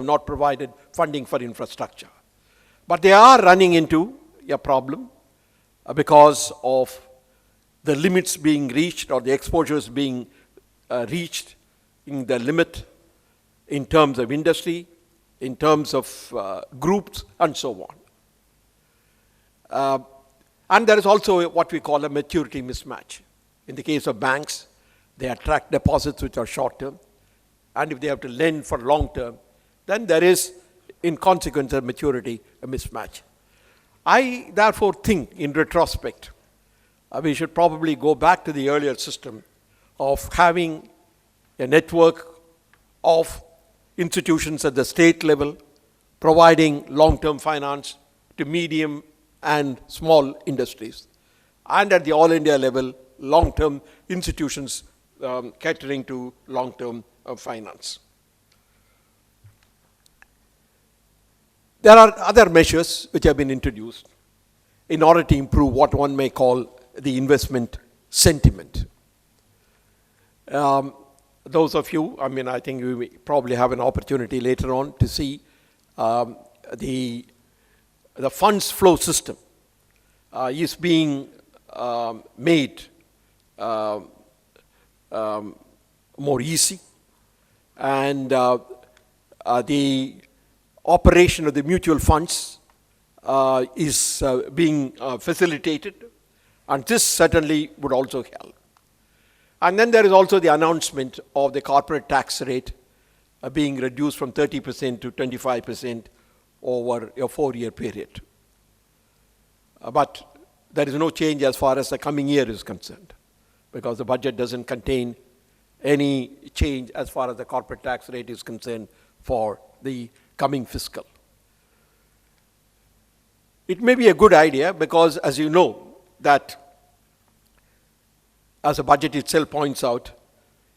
not provided funding for infrastructure. But they are running into a problem because of the limits being reached or the exposures being reached in the limit in terms of industry, in terms of groups, and so on. And there is also what we call a maturity mismatch. In the case of banks, they attract deposits which are short term, and if they have to lend for long term, then there is, in consequence of maturity, a mismatch. I therefore think, in retrospect, we should probably go back to the earlier system of having a network of institutions at the state level providing long-term finance to medium and small industries, and at the all India level, long-term institutions catering to long-term finance. There are other measures which have been introduced in order to improve what one may call the investment sentiment. Those of you, I think we will probably have an opportunity later on to see the funds flow system is being made more easy, and the operation of the mutual funds is being facilitated, and this certainly would also help. And then there is also the announcement of the corporate tax rate being reduced from 30% to 25% over a 4-year period. But there is no change as far as the coming year is concerned, because the budget doesn't contain any change as far as the corporate tax rate is concerned for the coming fiscal. It may be a good idea because, as you know, that as the budget itself points out,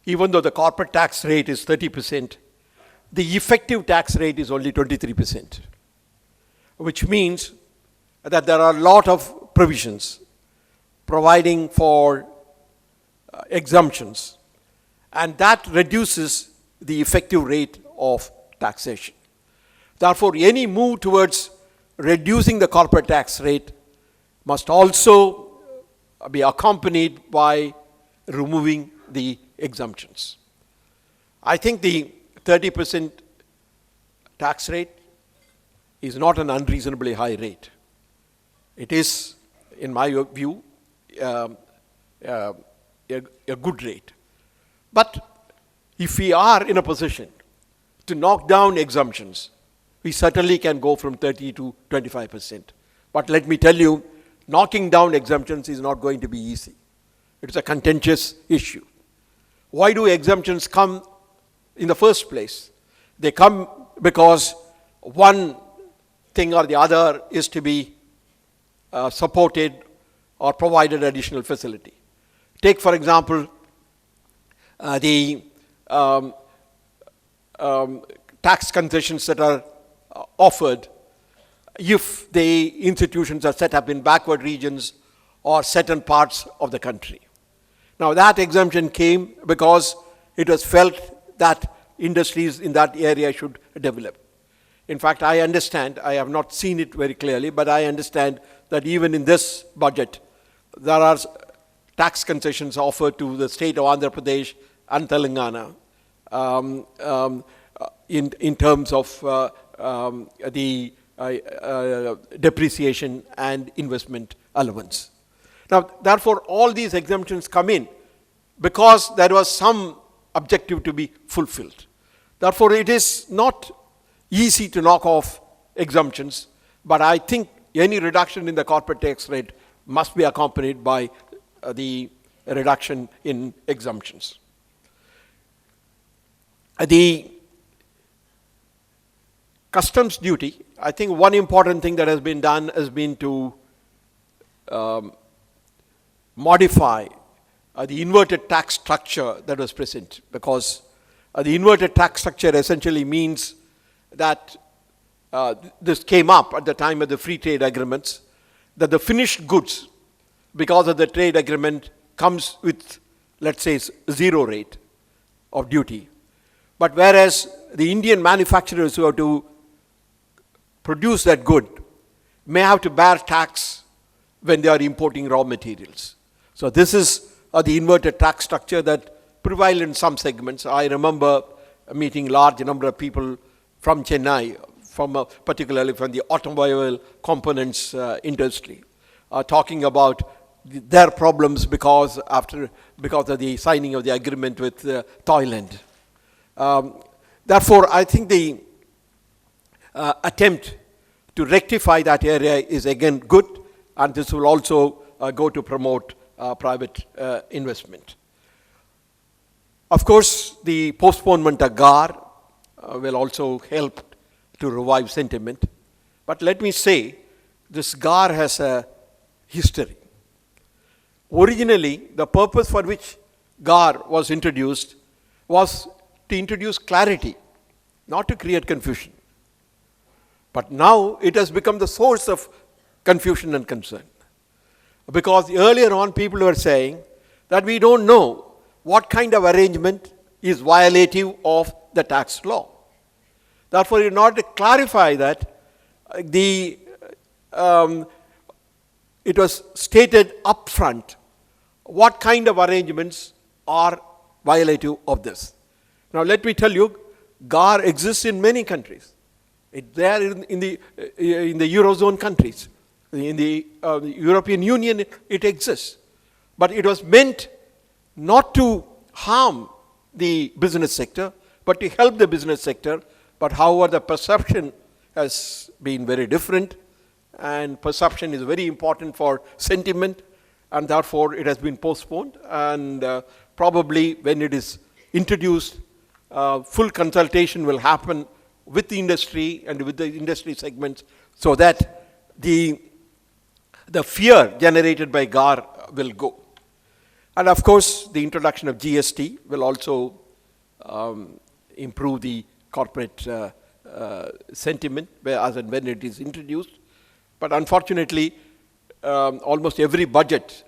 even though the corporate tax rate is 30%, the effective tax rate is only 23%, which means that there are a lot of provisions providing for exemptions, and that reduces the effective rate of taxation. Therefore, any move towards reducing the corporate tax rate must also be accompanied by removing the exemptions. I think the 30% tax rate is not an unreasonably high rate. It is, in my view, a good rate. But if we are in a position to knock down exemptions, we certainly can go from 30 to 25%. But let me tell you, knocking down exemptions is not going to be easy. It's a contentious issue. Why do exemptions come in the first place? They come because one thing or the other is to be supported or provided additional facility. Take, for example, the tax concessions that are offered if the institutions are set up in backward regions or certain parts of the country. Now, that exemption came because it was felt that industries in that area should develop. In fact, I understand, I have not seen it very clearly, but I understand that even in this budget, there are tax concessions offered to the state of Andhra Pradesh and Telangana in terms of the depreciation and investment allowance. Now, therefore, all these exemptions come in because there was some objective to be fulfilled. Therefore, it is not easy to knock off exemptions, but I think any reduction in the corporate tax rate must be accompanied by the reduction in exemptions. The customs duty, I think one important thing that has been done has been to modify the inverted tax structure that was present, because the inverted tax structure essentially means that this came up at the time of the free trade agreements, that the finished goods, because of the trade agreement, comes with, let's say, 0 rate of duty. But whereas the Indian manufacturers who have to produce that good may have to bear tax when they are importing raw materials. So this is the inverted tax structure that prevails in some segments. I remember meeting large number of people from Chennai, particularly from the automobile components industry, talking about their problems because of the signing of the agreement with Thailand. Therefore, I think the attempt to rectify that area is again good, and this will also go to promote private investment. Of course, the postponement of GAR will also help to revive sentiment. But let me say, this GAR has a history. Originally, the purpose for which GAR was introduced was to introduce clarity, not to create confusion. But now it has become the source of confusion and concern. Because earlier on, people were saying that we don't know what kind of arrangement is violative of the tax law. Therefore, in order to clarify that, it was stated upfront what kind of arrangements are violative of this. Now, let me tell you, GAR exists in many countries. It's there in the Eurozone countries. In the European Union, it exists. But it was meant not to harm the business sector, but to help the business sector. But however, the perception has been very different, and perception is very important for sentiment, and therefore it has been postponed. And probably when it is introduced, full consultation will happen with the industry and with the industry segments, so that the fear generated by GAR will go. And of course, the introduction of GST will also improve the corporate sentiment as and when it is introduced. But unfortunately, almost every budget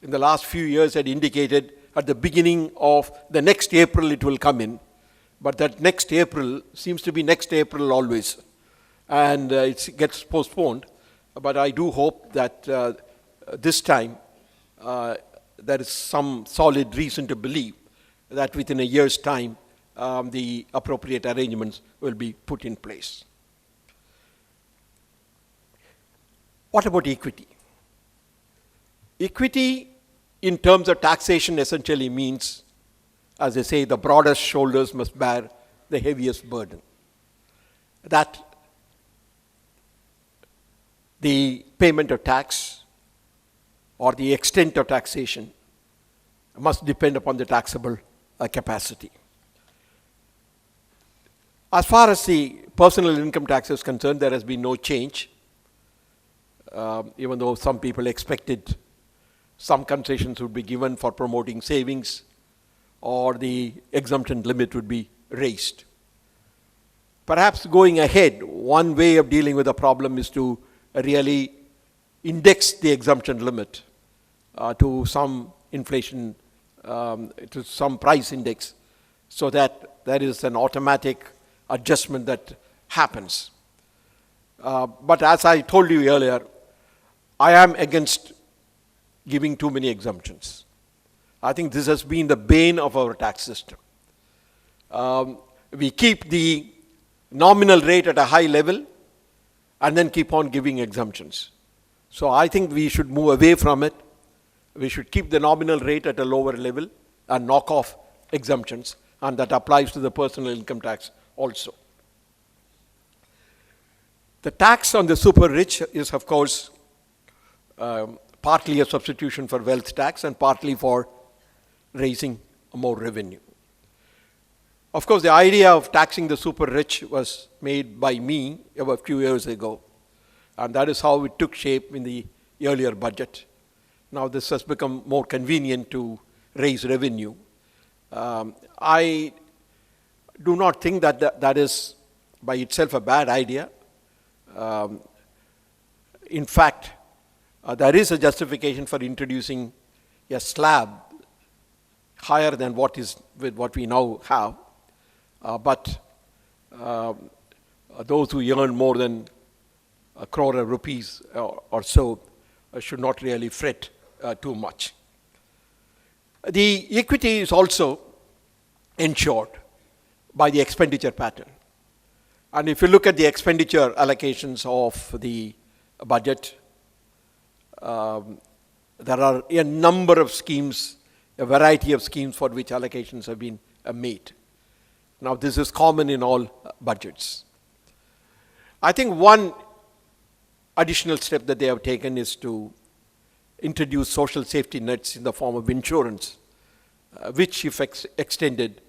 in the last few years had indicated at the beginning of the next April it will come in. But that next April seems to be next April always. And it gets postponed. But I do hope that this time there is some solid reason to believe that within a year's time the appropriate arrangements will be put in place. What about equity? Equity in terms of taxation essentially means, as they say, the broadest shoulders must bear the heaviest burden. That the payment of tax or the extent of taxation must depend upon the taxable capacity. As far as the personal income tax is concerned, there has been no change, even though some people expected some concessions would be given for promoting savings, or the exemption limit would be raised. Perhaps going ahead, one way of dealing with the problem is to really index the exemption limit to some inflation, to some price index, so that there is an automatic adjustment that happens. But as I told you earlier, I am against giving too many exemptions. I think this has been the bane of our tax system. We keep the nominal rate at a high level and then keep on giving exemptions. So I think we should move away from it. We should keep the nominal rate at a lower level and knock off exemptions, and that applies to the personal income tax also. The tax on the super rich is, of course, partly a substitution for wealth tax and partly for raising more revenue. Of course, the idea of taxing the super rich was made by me a few years ago, and that is how it took shape in the earlier budget. Now this has become more convenient to raise revenue. I do not think that that is by itself a bad idea. In fact, there is a justification for introducing a slab higher than what we now have. but those who earn more than a crore of rupees or so should not really fret too much. The equity is also ensured by the expenditure pattern. And if you look at the expenditure allocations of the budget, there are a number of schemes, a variety of schemes for which allocations have been made. Now, this is common in all budgets. I think one additional step that they have taken is to introduce social safety nets in the form of insurance, which, if extended,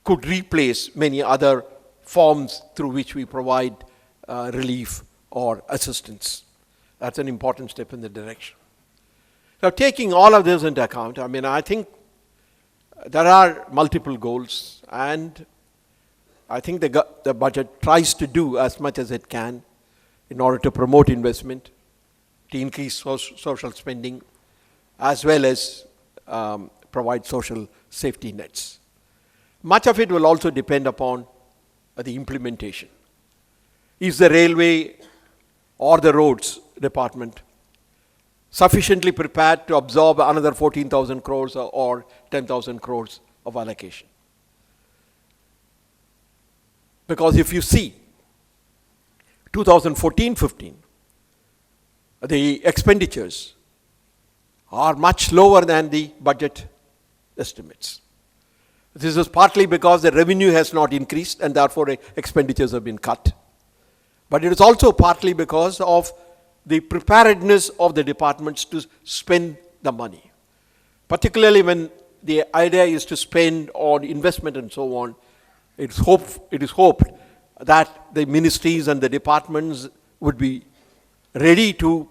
could replace many other forms through which we provide relief or assistance. That's an important step in the direction. Now, taking all of this into account, I think there are multiple goals, and I think the budget tries to do as much as it can in order to promote investment, to increase social spending, as well as provide social safety nets. Much of it will also depend upon the implementation. Is the railway or the roads department sufficiently prepared to absorb another 14,000 crores or 10,000 crores of allocation? Because if you see 2014-15, the expenditures are much lower than the budget estimates. This is partly because the revenue has not increased and therefore expenditures have been cut. But it is also partly because of the preparedness of the departments to spend the money. Particularly when the idea is to spend on investment and so on, it is hoped that the ministries and the departments would be ready to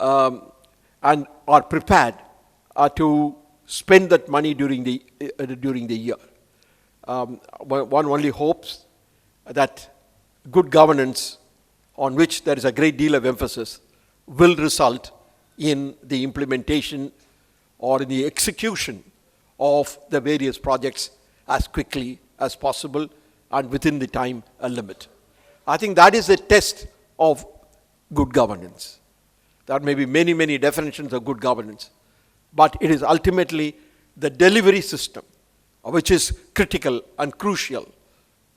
and are prepared to spend that money during the year. One only hopes that good governance, on which there is a great deal of emphasis, will result in the implementation or in the execution of the various projects as quickly as possible and within the time limit. I think that is the test of good governance. There may be many, many definitions of good governance, but it is ultimately the delivery system which is critical and crucial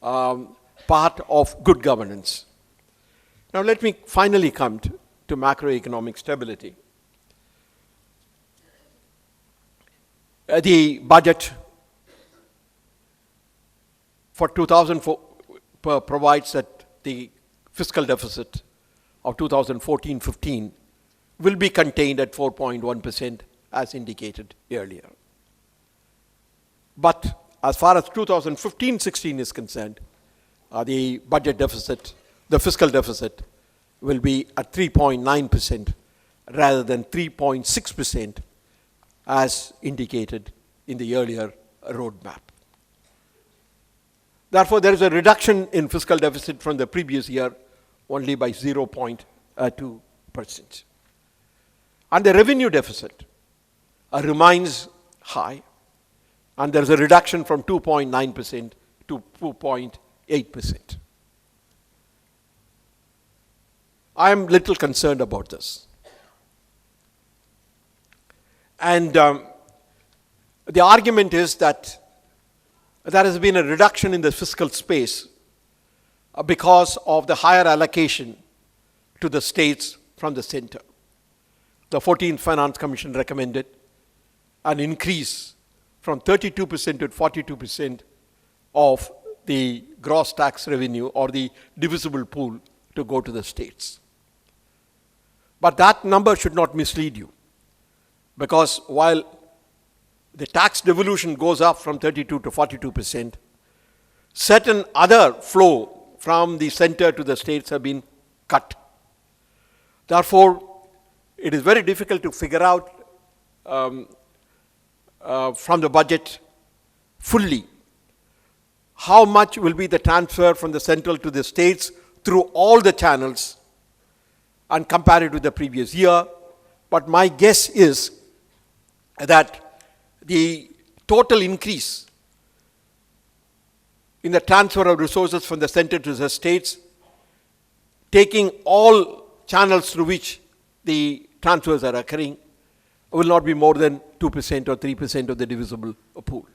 part of good governance. Now let me finally come to macroeconomic stability. The budget for 2004 provides that the fiscal deficit of 2014-15 will be contained at 4.1% as indicated earlier. But as far as 2015-16 is concerned, the budget deficit, the fiscal deficit, will be at 3.9% rather than 3.6% as indicated in the earlier roadmap. Therefore, there is a reduction in fiscal deficit from the previous year only by 0.2%. And the revenue deficit remains high, and there is a reduction from 2.9% to 2.8%. I am little concerned about this. And the argument is that there has been a reduction in the fiscal space because of the higher allocation to the states from the center. The 14th Finance Commission recommended an increase from 32% to 42% of the gross tax revenue or the divisible pool to go to the states. But that number should not mislead you, because while the tax devolution goes up from 32 to 42%, certain other flow from the center to the states have been cut. Therefore, it is very difficult to figure out from the budget fully how much will be the transfer from the central to the states through all the channels and compare it with the previous year. But my guess is that the total increase in the transfer of resources from the center to the states, taking all channels through which the transfers are occurring, will not be more than 2% or 3% of the divisible pool.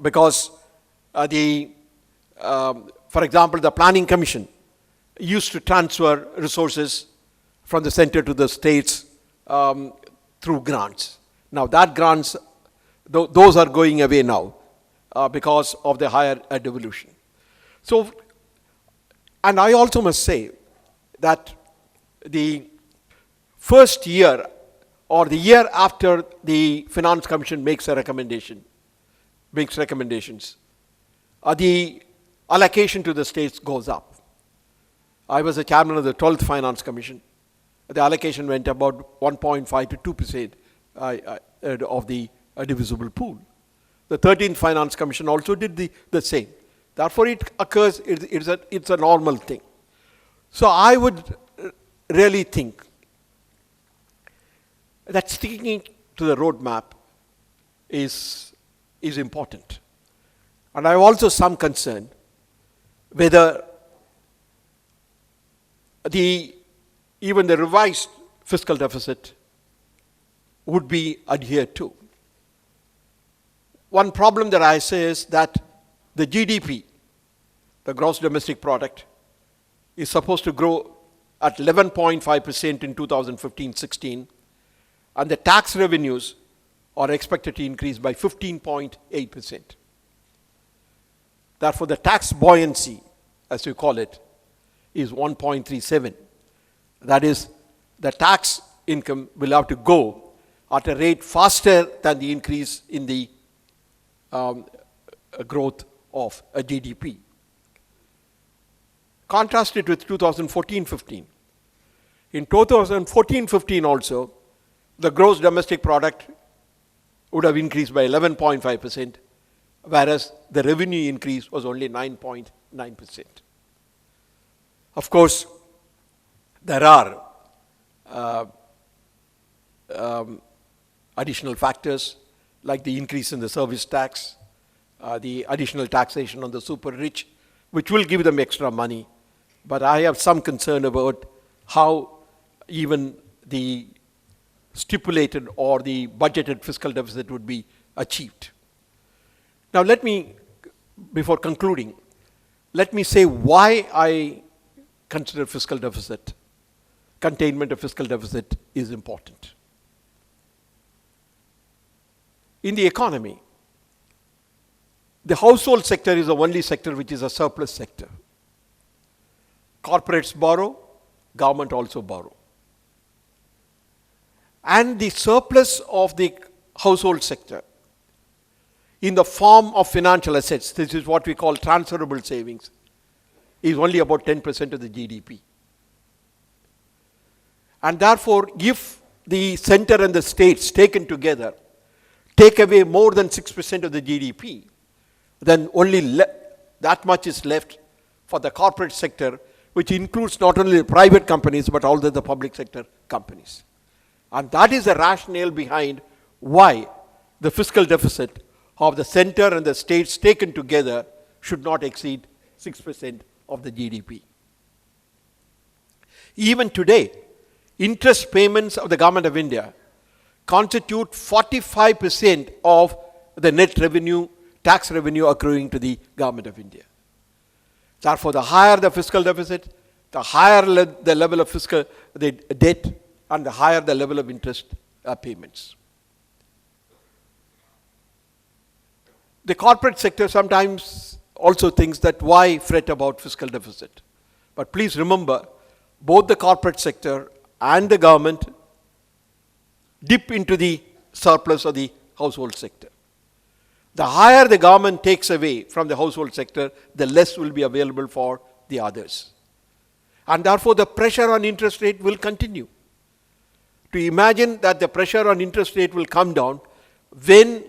Because for example, the Planning Commission used to transfer resources from the center to the states through grants. Now that grants, those are going away now because of the higher devolution. So, and I also must say that the first year or the year after the Finance Commission makes recommendations, the allocation to the states goes up. I was the chairman of the 12th Finance Commission. The allocation went about 1.5 to 2% of the divisible pool. The 13th Finance Commission also did the same. Therefore, it occurs, it's a normal thing. So I would really think that sticking to the roadmap is important. And I have also some concern whether even the revised fiscal deficit would be adhered to. One problem that I say is that the GDP, the gross domestic product, is supposed to grow at 11.5% in 2015-16, and the tax revenues are expected to increase by 15.8%. Therefore, the tax buoyancy, as we call it, is 1.37. That is, the tax income will have to go at a rate faster than the increase in the growth of a GDP. Contrast it with 2014-15. In 2014-15 also, the gross domestic product would have increased by 11.5%, whereas the revenue increase was only 9.9%. Of course, there are additional factors like the increase in the service tax, the additional taxation on the super rich, which will give them extra money. But I have some concern about how even the stipulated or the budgeted fiscal deficit would be achieved. Now let me, before concluding, let me say why I consider fiscal deficit, containment of fiscal deficit is important. In the economy, the household sector is the only sector which is a surplus sector. Corporates borrow, government also borrow. And the surplus of the household sector in the form of financial assets, this is what we call transferable savings, is only about 10% of the GDP. And therefore, if the center and the states taken together take away more than 6% of the GDP, then only that much is left for the corporate sector, which includes not only the private companies but also the public sector companies. And that is the rationale behind why the fiscal deficit of the center and the states taken together should not exceed 6% of the GDP. Even today, interest payments of the government of India constitute 45% of the net revenue, tax revenue accruing to the government of India. Therefore, the higher the fiscal deficit, the higher the level of the debt, and the higher the level of interest payments. The corporate sector sometimes also thinks that why fret about fiscal deficit? But please remember, both the corporate sector and the government dip into the surplus of the household sector. The higher the government takes away from the household sector, the less will be available for the others. And therefore, the pressure on interest rate will continue. To imagine that the pressure on interest rate will come down when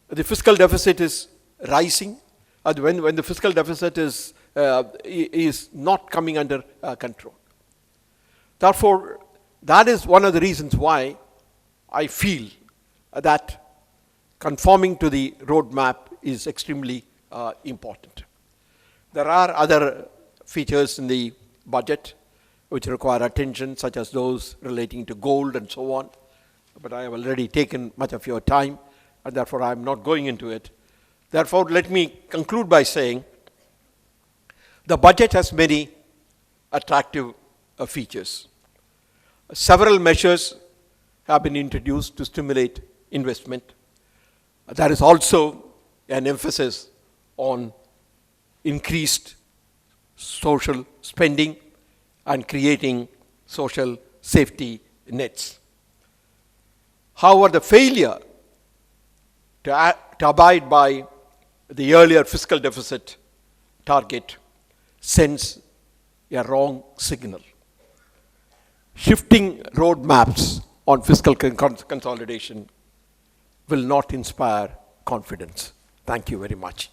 the fiscal deficit is rising, or when the fiscal deficit is not coming under control. Therefore, that is one of the reasons why I feel that conforming to the roadmap is extremely important. There are other features in the budget which require attention, such as those relating to gold and so on. But I have already taken much of your time, and therefore I am not going into it. Therefore, let me conclude by saying the budget has many attractive features. Several measures have been introduced to stimulate investment. There is also an emphasis on increased social spending and creating social safety nets. However, the failure to abide by the earlier fiscal deficit target sends a wrong signal. Shifting roadmaps on fiscal consolidation will not inspire confidence. Thank you very much.